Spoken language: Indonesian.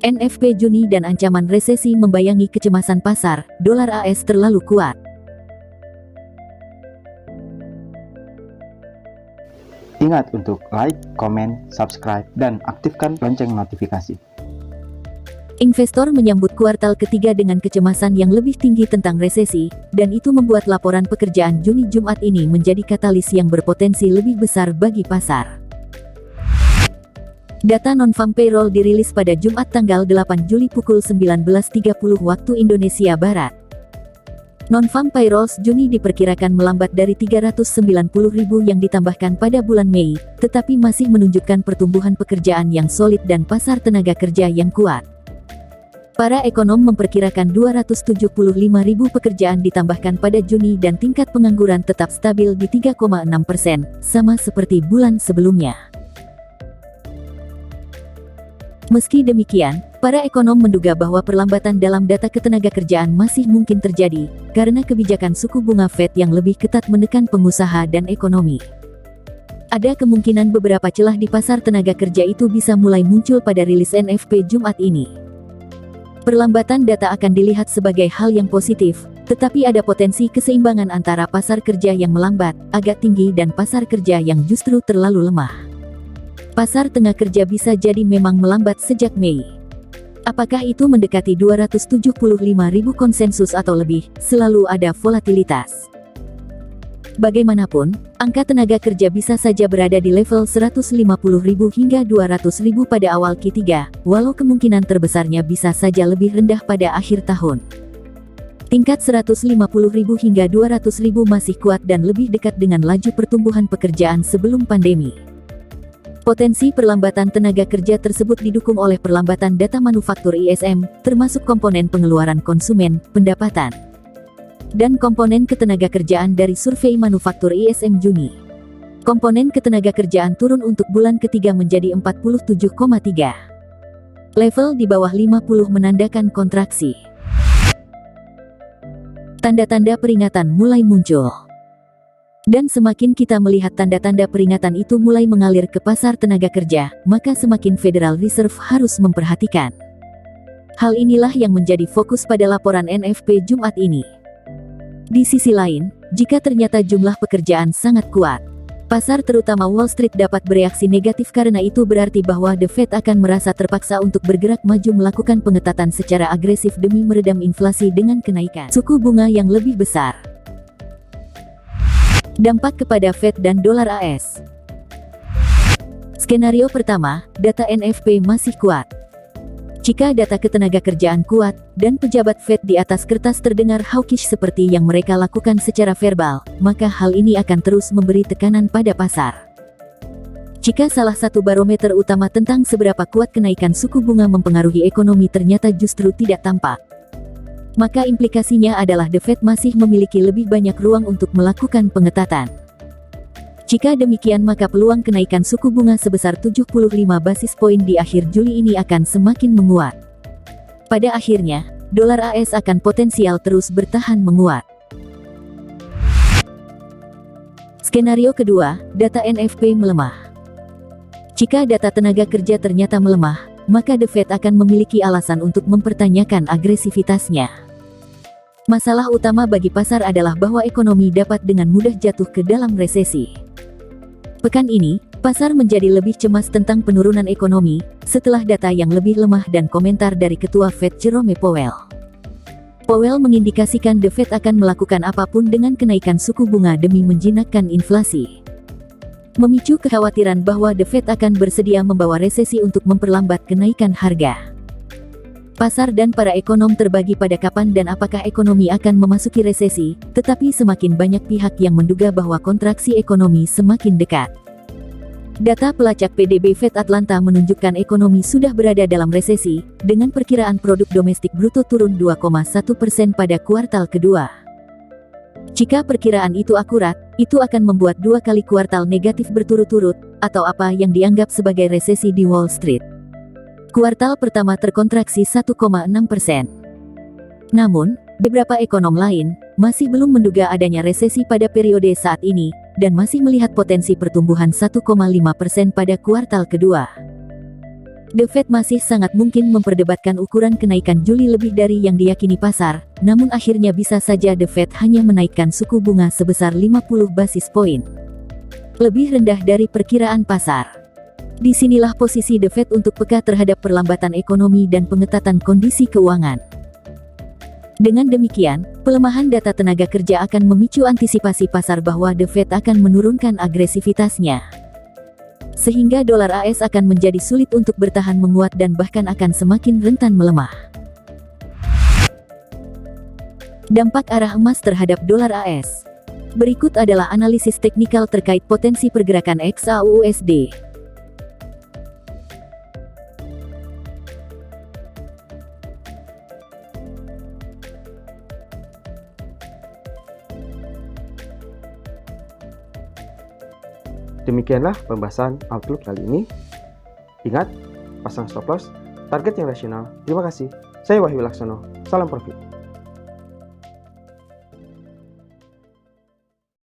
NFP Juni dan ancaman resesi membayangi kecemasan pasar, dolar AS terlalu kuat. Ingat untuk like, komen, subscribe, dan aktifkan lonceng notifikasi. Investor menyambut kuartal ketiga dengan kecemasan yang lebih tinggi tentang resesi, dan itu membuat laporan pekerjaan Juni Jumat ini menjadi katalis yang berpotensi lebih besar bagi pasar. Data non-farm payroll dirilis pada Jumat tanggal 8 Juli pukul 19.30 waktu Indonesia Barat. Non-farm payrolls Juni diperkirakan melambat dari 390.000 yang ditambahkan pada bulan Mei, tetapi masih menunjukkan pertumbuhan pekerjaan yang solid dan pasar tenaga kerja yang kuat. Para ekonom memperkirakan 275.000 pekerjaan ditambahkan pada Juni dan tingkat pengangguran tetap stabil di 3,6%, sama seperti bulan sebelumnya. Meski demikian, para ekonom menduga bahwa perlambatan dalam data ketenagakerjaan masih mungkin terjadi, karena kebijakan suku bunga Fed yang lebih ketat menekan pengusaha dan ekonomi. Ada kemungkinan beberapa celah di pasar tenaga kerja itu bisa mulai muncul pada rilis NFP Jumat ini. Perlambatan data akan dilihat sebagai hal yang positif, tetapi ada potensi keseimbangan antara pasar kerja yang melambat, agak tinggi dan pasar kerja yang justru terlalu lemah. Pasar tenaga kerja bisa jadi memang melambat sejak Mei. Apakah itu mendekati 275.000 konsensus atau lebih, selalu ada volatilitas. Bagaimanapun, angka tenaga kerja bisa saja berada di level 150.000 hingga 200.000 pada awal Q3, walau kemungkinan terbesarnya bisa saja lebih rendah pada akhir tahun. Tingkat 150.000 hingga 200.000 masih kuat dan lebih dekat dengan laju pertumbuhan pekerjaan sebelum pandemi. Potensi perlambatan tenaga kerja tersebut didukung oleh perlambatan data manufaktur ISM, termasuk komponen pengeluaran konsumen, pendapatan, dan komponen ketenagakerjaan dari survei manufaktur ISM Juni. Komponen ketenagakerjaan turun untuk bulan ketiga menjadi 47,3. Level di bawah 50 menandakan kontraksi. Tanda-tanda peringatan mulai muncul. Dan semakin kita melihat tanda-tanda peringatan itu mulai mengalir ke pasar tenaga kerja, maka semakin Federal Reserve harus memperhatikan. Hal inilah yang menjadi fokus pada laporan NFP Jumat ini. Di sisi lain, jika ternyata jumlah pekerjaan sangat kuat, pasar terutama Wall Street dapat bereaksi negatif karena itu berarti bahwa The Fed akan merasa terpaksa untuk bergerak maju melakukan pengetatan secara agresif demi meredam inflasi dengan kenaikan suku bunga yang lebih besar. Dampak kepada Fed dan dolar AS. Skenario pertama, data NFP masih kuat. Jika data ketenagakerjaan kuat, dan pejabat Fed di atas kertas terdengar hawkish seperti yang mereka lakukan secara verbal, maka hal ini akan terus memberi tekanan pada pasar. Jika salah satu barometer utama tentang seberapa kuat kenaikan suku bunga mempengaruhi ekonomi ternyata justru tidak tampak, maka implikasinya adalah The Fed masih memiliki lebih banyak ruang untuk melakukan pengetatan. Jika demikian maka peluang kenaikan suku bunga sebesar 75 basis poin di akhir Juli ini akan semakin menguat. Pada akhirnya, dolar AS akan potensial terus bertahan menguat. Skenario kedua, data NFP melemah. Jika data tenaga kerja ternyata melemah, maka The Fed akan memiliki alasan untuk mempertanyakan agresivitasnya. Masalah utama bagi pasar adalah bahwa ekonomi dapat dengan mudah jatuh ke dalam resesi. Pekan ini, pasar menjadi lebih cemas tentang penurunan ekonomi, setelah data yang lebih lemah dan komentar dari Ketua Fed Jerome Powell. Powell mengindikasikan The Fed akan melakukan apapun dengan kenaikan suku bunga demi menjinakkan inflasi, memicu kekhawatiran bahwa The Fed akan bersedia membawa resesi untuk memperlambat kenaikan harga. Pasar dan para ekonom terbagi pada kapan dan apakah ekonomi akan memasuki resesi, tetapi semakin banyak pihak yang menduga bahwa kontraksi ekonomi semakin dekat. Data pelacak PDB Fed Atlanta menunjukkan ekonomi sudah berada dalam resesi, dengan perkiraan produk domestik bruto turun 2,1% pada kuartal kedua. Jika perkiraan itu akurat, itu akan membuat 2 kali kuartal negatif berturut-turut, atau apa yang dianggap sebagai resesi di Wall Street. Kuartal pertama terkontraksi 1,6%. Namun, beberapa ekonom lain masih belum menduga adanya resesi pada periode saat ini, dan masih melihat potensi pertumbuhan 1,5% pada kuartal kedua. The Fed masih sangat mungkin memperdebatkan ukuran kenaikan Juli lebih dari yang diyakini pasar, namun akhirnya bisa saja The Fed hanya menaikkan suku bunga sebesar 50 basis poin. Lebih rendah dari perkiraan pasar. Disinilah posisi The Fed untuk peka terhadap perlambatan ekonomi dan pengetatan kondisi keuangan. Dengan demikian, pelemahan data tenaga kerja akan memicu antisipasi pasar bahwa The Fed akan menurunkan agresivitasnya. Sehingga dolar AS akan menjadi sulit untuk bertahan menguat dan bahkan akan semakin rentan melemah. Dampak arah emas terhadap dolar AS. Berikut adalah analisis teknikal terkait potensi pergerakan XAUUSD. Demikianlah pembahasan Outlook kali ini. Ingat, pasang stop loss, target yang rasional. Terima kasih. Saya Wahyu Laksono. Salam profit.